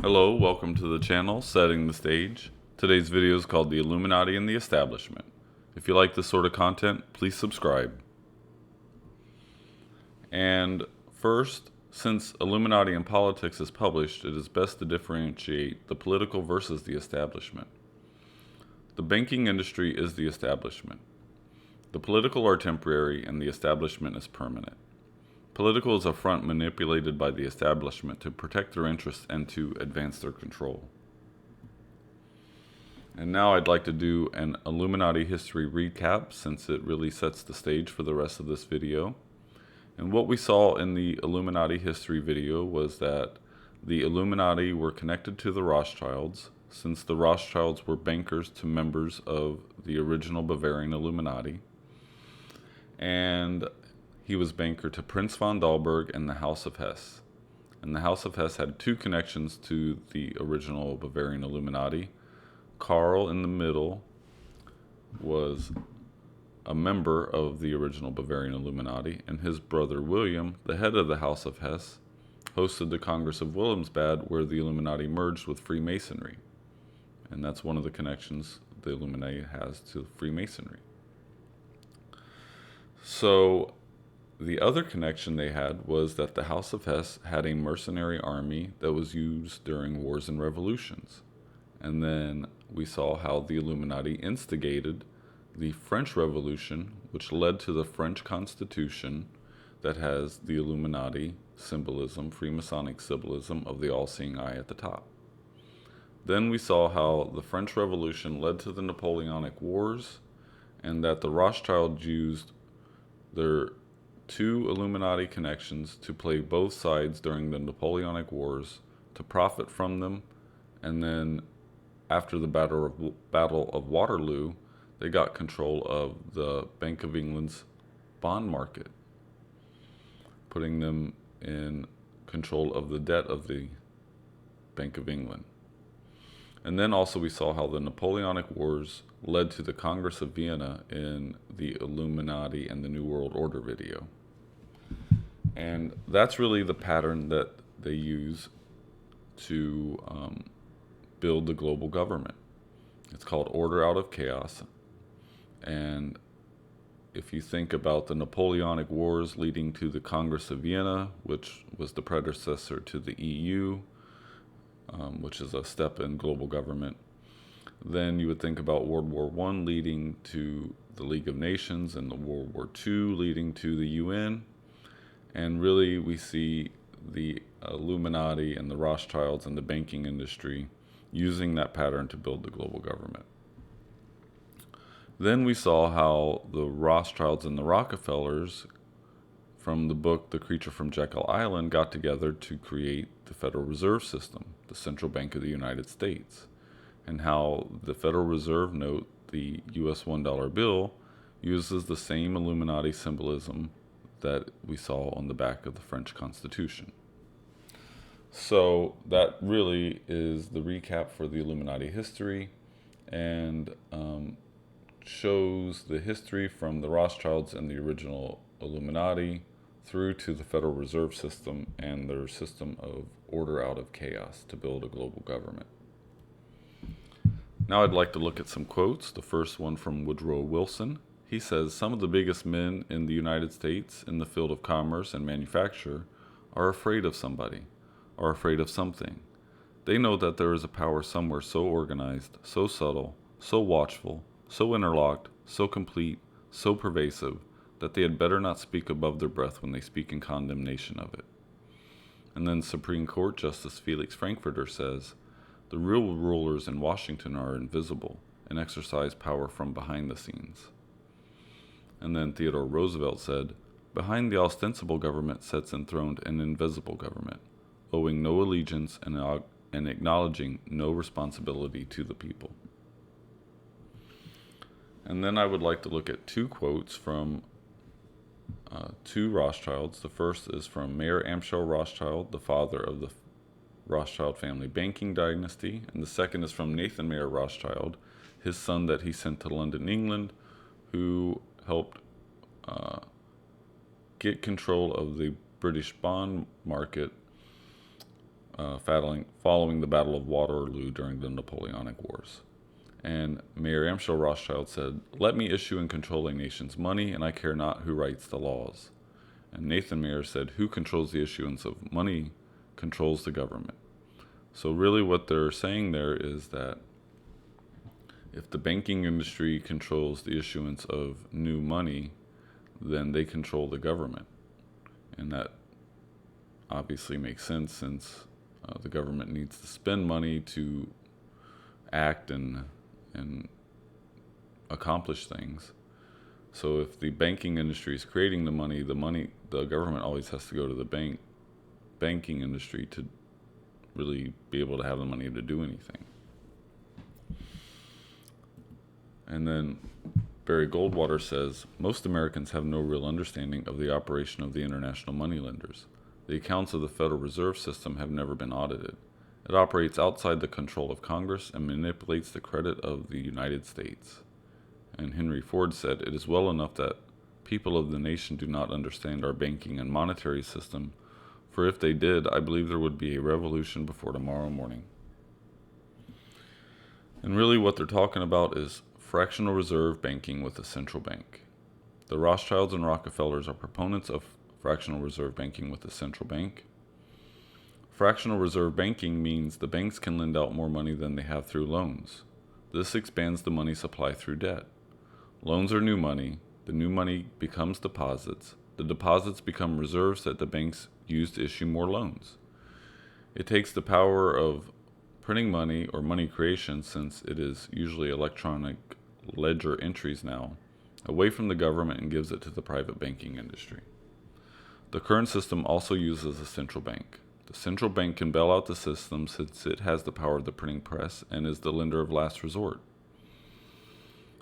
Hello, welcome to the channel, Setting the Stage. Today's video is called The Illuminati and the Establishment. If you like this sort of content, please subscribe. And first, since Illuminati in Politics is published, it is best to differentiate the political versus the establishment. The banking industry is the establishment. The political are temporary and the establishment is permanent. Political is a front manipulated by the establishment to protect their interests and to advance their control. And now I'd like to do an Illuminati history recap since it really sets the stage for the rest of this video. And what we saw in the Illuminati history video was that the Illuminati were connected to the Rothschilds, since the Rothschilds were bankers to members of the original Bavarian Illuminati. And he was banker to Prince von Dalberg and the House of Hesse. And the House of Hesse had two connections to the original Bavarian Illuminati. Karl in the middle was a member of the original Bavarian Illuminati, and his brother William, the head of the House of Hesse, hosted the Congress of Wilhelmsbad, where the Illuminati merged with Freemasonry. And that's one of the connections the Illuminati has to Freemasonry. So the other connection they had was that the House of Hesse had a mercenary army that was used during wars and revolutions. And then we saw how the Illuminati instigated the French Revolution, which led to the French Constitution that has the Illuminati symbolism, Freemasonic symbolism of the all-seeing eye at the top. Then we saw how the French Revolution led to the Napoleonic Wars, and that the Rothschilds used their two Illuminati connections to play both sides during the Napoleonic Wars to profit from them. And then after the Battle of Waterloo, they got control of the Bank of England's bond market, putting them in control of the debt of the Bank of England. And then also we saw how the Napoleonic Wars led to the Congress of Vienna in the Illuminati and the New World Order video. And that's really the pattern that they use to build the global government. It's called order out of chaos. And if you think about the Napoleonic Wars leading to the Congress of Vienna, which was the predecessor to the EU, which is a step in global government, then you would think about World War I leading to the League of Nations and the World War II leading to the UN. And really we see the Illuminati and the Rothschilds and the banking industry using that pattern to build the global government. Then we saw how the Rothschilds and the Rockefellers from the book The Creature from Jekyll Island got together to create the Federal Reserve System, the central bank of the United States, and how the Federal Reserve note, the US $1 bill, uses the same Illuminati symbolism that we saw on the back of the French Constitution. So that really is the recap for the Illuminati history, and shows the history from the Rothschilds and the original Illuminati through to the Federal Reserve System and their system of order out of chaos to build a global government. Now I'd like to look at some quotes. The first one from Woodrow Wilson. He says, "Some of the biggest men in the United States in the field of commerce and manufacture are afraid of somebody, are afraid of something. They know that there is a power somewhere so organized, so subtle, so watchful, so interlocked, so complete, so pervasive, that they had better not speak above their breath when they speak in condemnation of it." And then Supreme Court Justice Felix Frankfurter says, "The real rulers in Washington are invisible and exercise power from behind the scenes." And then Theodore Roosevelt said, "Behind the ostensible government sits enthroned an invisible government, owing no allegiance and acknowledging no responsibility to the people." And then I would like to look at two quotes from two Rothschilds. The first is from Mayer Amschel Rothschild, the father of the Rothschild family banking dynasty. And the second is from Nathan Mayer Rothschild, his son that he sent to London, England, who helped get control of the British bond market following the Battle of Waterloo during the Napoleonic Wars. And Mayor Amschel Rothschild said, "Let me issue and control a nation's money, and I care not who writes the laws." And Nathan Mayer said, "Who controls the issuance of money controls the government." So really what they're saying there is that if the banking industry controls the issuance of new money, then they control the government. And that obviously makes sense since the government needs to spend money to act and accomplish things. So if the banking industry is creating the money, the government always has to go to the banking industry to really be able to have the money to do anything. And then Barry Goldwater says, "Most Americans have no real understanding of the operation of the international moneylenders. The accounts of the Federal Reserve System have never been audited. It operates outside the control of Congress and manipulates the credit of the United States." And Henry Ford said, "It is well enough that people of the nation do not understand our banking and monetary system, for if they did, I believe there would be a revolution before tomorrow morning." And really what they're talking about is fractional reserve banking with a central bank. The Rothschilds and Rockefellers are proponents of fractional reserve banking with a central bank. Fractional reserve banking means the banks can lend out more money than they have through loans. This expands the money supply through debt. Loans are new money. The new money becomes deposits. The deposits become reserves that the banks use to issue more loans. It takes the power of printing money or money creation, since it is usually electronic ledger entries now, away from the government and gives it to the private banking industry. The current system also uses a central bank. The central bank can bail out the system since it has the power of the printing press and is the lender of last resort.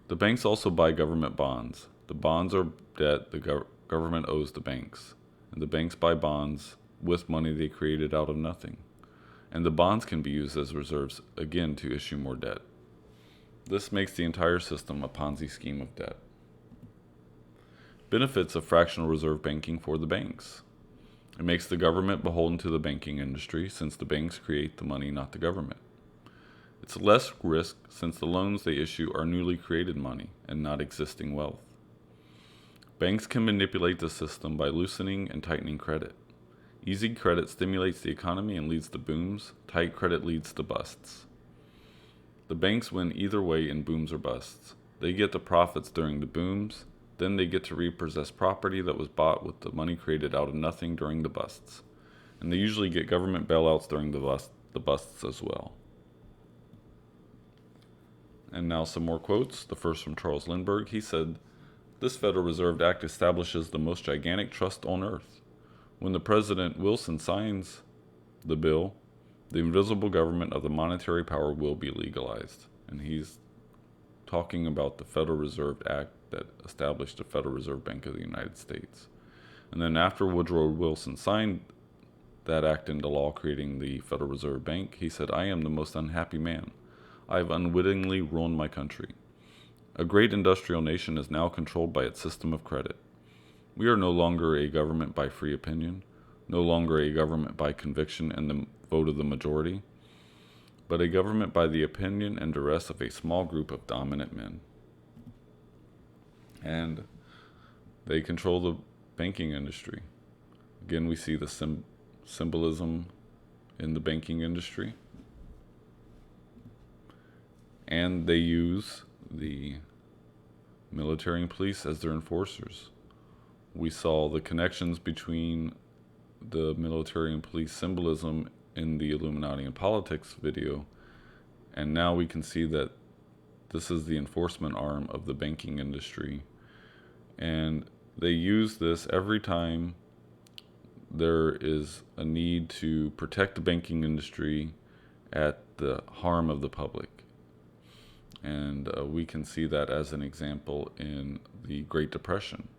The banks also buy government bonds. The bonds are debt the government owes the banks, and the banks buy bonds with money they created out of nothing. And the bonds can be used as reserves again to issue more debt. This makes the entire system a Ponzi scheme of debt. Benefits of fractional reserve banking for the banks. It makes the government beholden to the banking industry, since the banks create the money, not the government. It's less risk, since the loans they issue are newly created money and not existing wealth. Banks can manipulate the system by loosening and tightening credit. Easy credit stimulates the economy and leads to booms. Tight credit leads to busts. The banks win either way in booms or busts. They get the profits during the booms, then they get to repossess property that was bought with the money created out of nothing during the busts. And they usually get government bailouts during the busts as well. And now some more quotes. The first from Charles Lindbergh. He said, "This Federal Reserve Act establishes the most gigantic trust on earth. When the President Wilson signs the bill, the invisible government of the monetary power will be legalized." And he's talking about the Federal Reserve Act that established the Federal Reserve Bank of the United States. And then after Woodrow Wilson signed that act into law, creating the Federal Reserve Bank, he said, "I am the most unhappy man. I have unwittingly ruined my country. A great industrial nation is now controlled by its system of credit. We are no longer a government by free opinion, no longer a government by conviction and the vote of the majority, but a government by the opinion and duress of a small group of dominant men." And they control the banking industry. Again, we see the symbolism in the banking industry. And they use the military and police as their enforcers. We saw the connections between the military and police symbolism in the Illuminati and politics video, and now we can see that this is the enforcement arm of the banking industry, and they use this every time there is a need to protect the banking industry at the harm of the public. And we can see that as an example in the Great Depression.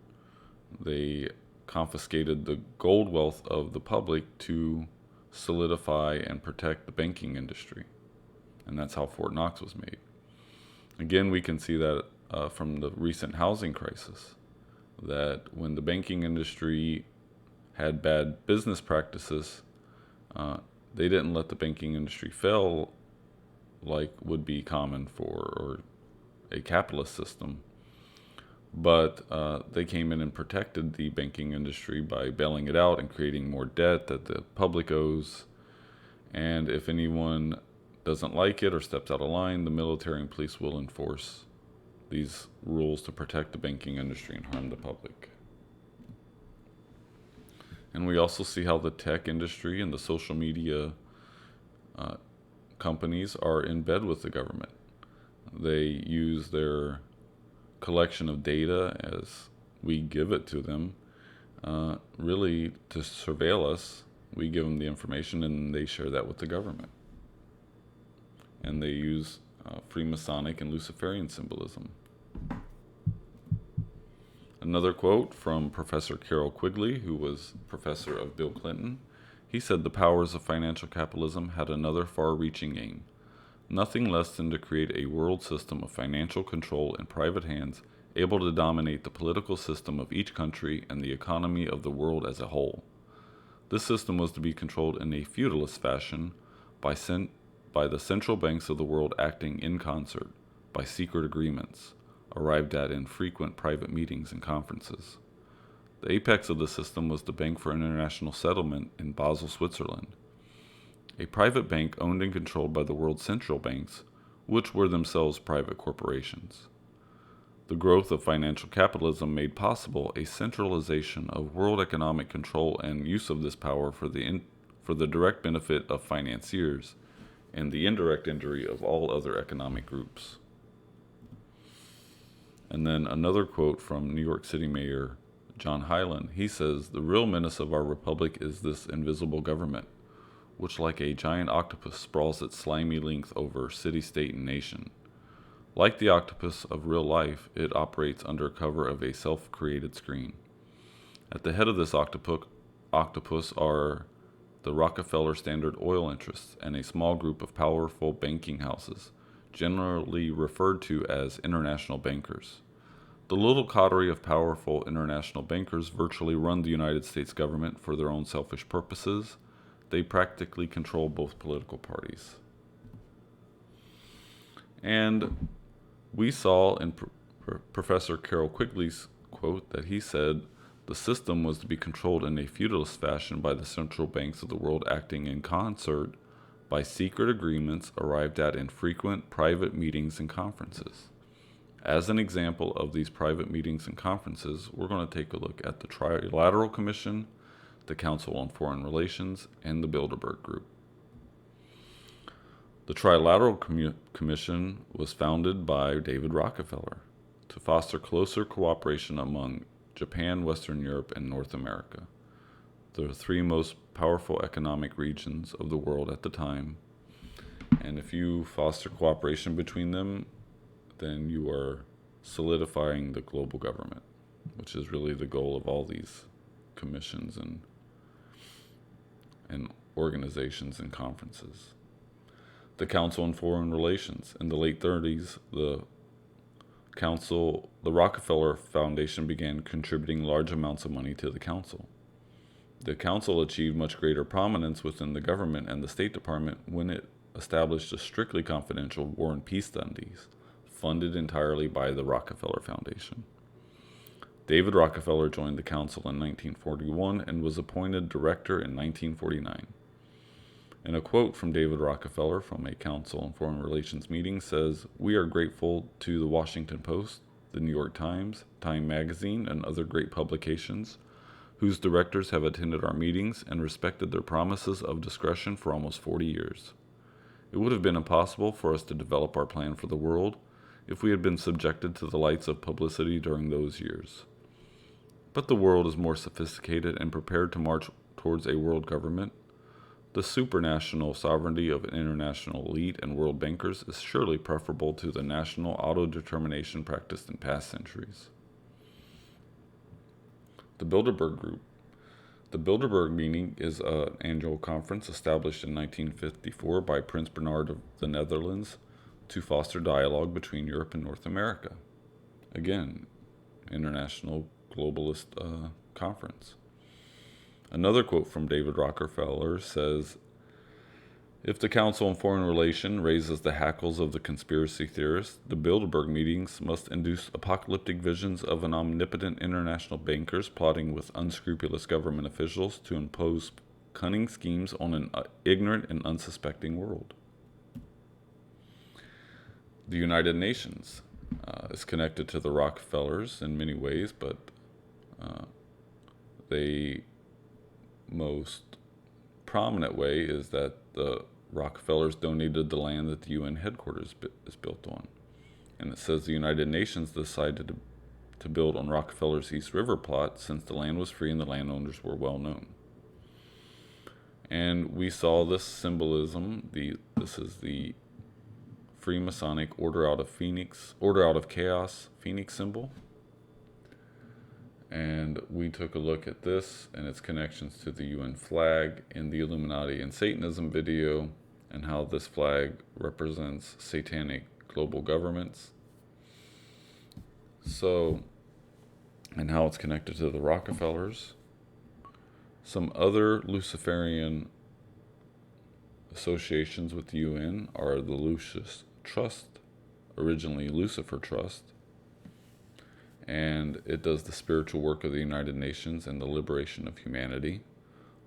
They confiscated the gold wealth of the public to solidify and protect the banking industry. And that's how Fort Knox was made. Again, we can see that from the recent housing crisis, that when the banking industry had bad business practices, they didn't let the banking industry fail like would be common for or a capitalist system. But they came in and protected the banking industry by bailing it out and creating more debt that the public owes. And if anyone doesn't like it or steps out of line, the military and police will enforce these rules to protect the banking industry and harm the public. And we also see how the tech industry and the social media companies are in bed with the government. They use their collection of data as we give it to them, really to surveil us. We give them the information and they share that with the government. And they use Freemasonic and Luciferian symbolism. Another quote from Professor Carroll Quigley, who was professor of Bill Clinton. He said the powers of financial capitalism had another far-reaching aim, nothing less than to create a world system of financial control in private hands, able to dominate the political system of each country and the economy of the world as a whole. This system was to be controlled in a feudalist fashion by the central banks of the world acting in concert, by secret agreements, arrived at in frequent private meetings and conferences. The apex of the system was the Bank for International Settlement in Basel, Switzerland, a private bank owned and controlled by the world's central banks, which were themselves private corporations. The growth of financial capitalism made possible a centralization of world economic control and use of this power for the direct benefit of financiers and the indirect injury of all other economic groups. And then another quote from New York City Mayor John Hyland. He says, "The real menace of our republic is this invisible government, which like a giant octopus sprawls its slimy length over city, state, and nation. Like the octopus of real life, it operates under cover of a self-created screen. At the head of this octopus are the Rockefeller Standard Oil interests and a small group of powerful banking houses, generally referred to as international bankers. The little coterie of powerful international bankers virtually run the United States government for their own selfish purposes. They practically control both political parties." And we saw in Professor Carroll Quigley's quote that he said the system was to be controlled in a feudalist fashion by the central banks of the world acting in concert by secret agreements arrived at in frequent private meetings and conferences. As an example of these private meetings and conferences, we're going to take a look at the Trilateral Commission, the Council on Foreign Relations, and the Bilderberg Group. The Trilateral Commission was founded by David Rockefeller to foster closer cooperation among Japan, Western Europe, and North America, the three most powerful economic regions of the world at the time. And if you foster cooperation between them, then you are solidifying the global government, which is really the goal of all these commissions and organizations and conferences. The Council on Foreign Relations. In the late 30s, the Rockefeller Foundation began contributing large amounts of money to the council. The council achieved much greater prominence within the government and the State Department when it established a strictly confidential war and peace studies, funded entirely by the Rockefeller Foundation. David Rockefeller joined the council in 1941 and was appointed director in 1949. And a quote from David Rockefeller from a Council on Foreign Relations meeting says, "We are grateful to the Washington Post, the New York Times, Time Magazine, and other great publications, whose directors have attended our meetings and respected their promises of discretion for almost 40 years. It would have been impossible for us to develop our plan for the world if we had been subjected to the lights of publicity during those years. But the world is more sophisticated and prepared to march towards a world government. The supranational sovereignty of an international elite and world bankers is surely preferable to the national autodetermination practiced in past centuries." The Bilderberg Group. The Bilderberg meeting is an annual conference established in 1954 by Prince Bernhard of the Netherlands to foster dialogue between Europe and North America. Again, international globalist conference. Another quote from David Rockefeller says, If the Council on Foreign Relations raises the hackles of the conspiracy theorists, the Bilderberg meetings must induce apocalyptic visions of an omnipotent international bankers plotting with unscrupulous government officials to impose cunning schemes on an ignorant and unsuspecting world. The United Nations is connected to the Rockefellers in many ways, but the most prominent way is that the Rockefellers donated the land that the UN headquarters is built on. And it says the United Nations decided to build on Rockefeller's East River plot since the land was free and the landowners were well known. And we saw this symbolism. This is the Freemasonic Order out of Chaos Phoenix symbol. And we took a look at this and its connections to the UN flag in the Illuminati and Satanism video, and how this flag represents satanic global governments. So, and how it's connected to the Rockefellers. Some other Luciferian associations with the UN are the Lucis Trust, originally Lucifer Trust, and it does the spiritual work of the United Nations and the liberation of humanity.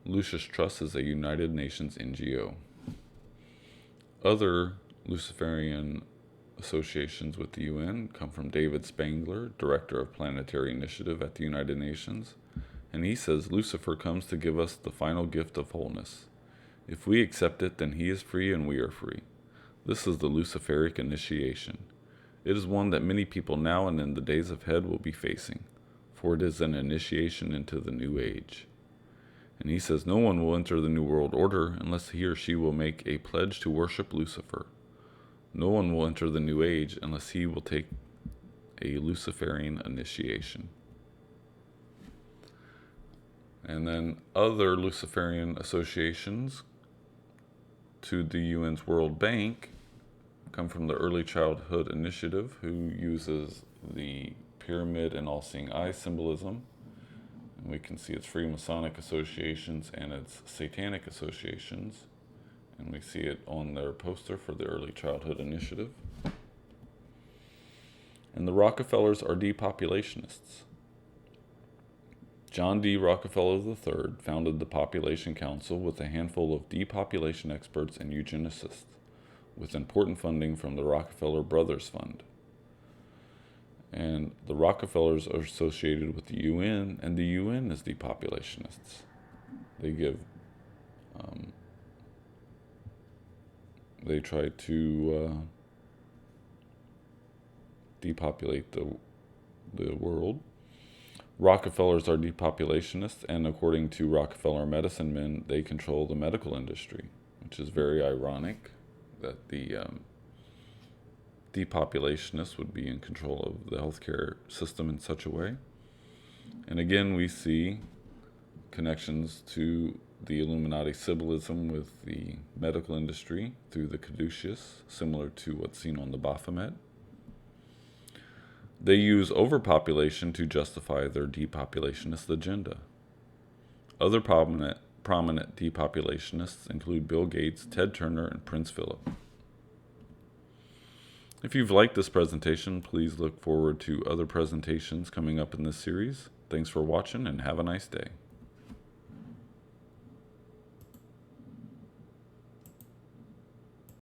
Lucis Trust is a United Nations NGO. Other Luciferian associations with the UN come from David Spangler, Director of Planetary Initiative at the United Nations, and he says Lucifer comes to give us the final gift of wholeness. If we accept it, then he is free and we are free. This is the Luciferic initiation. It is one that many people now and in the days ahead will be facing, for it is an initiation into the new age. And he says no one will enter the New World Order unless he or she will make a pledge to worship Lucifer. No one will enter the New Age unless he will take a Luciferian initiation. And then other Luciferian associations to the UN's World Bank come from the Early Childhood Initiative, who uses the pyramid and all-seeing eye symbolism. And we can see its Freemasonic associations and its Satanic associations. And we see it on their poster for the Early Childhood Initiative. And the Rockefellers are depopulationists. John D. Rockefeller III founded the Population Council with a handful of depopulation experts and eugenicists, with important funding from the Rockefeller Brothers Fund. And the Rockefellers are associated with the UN, and the UN is depopulationists. They try to depopulate the world. Rockefellers are depopulationists, and according to Rockefeller medicine men, they control the medical industry, which is very ironic that the depopulationists would be in control of the healthcare system in such a way. And again, we see connections to the Illuminati symbolism with the medical industry through the caduceus, similar to what's seen on the Baphomet. They use overpopulation to justify their depopulationist agenda. Other prominent depopulationists include Bill Gates, Ted Turner, and Prince Philip. If you've liked this presentation, please look forward to other presentations coming up in this series. Thanks for watching and have a nice day.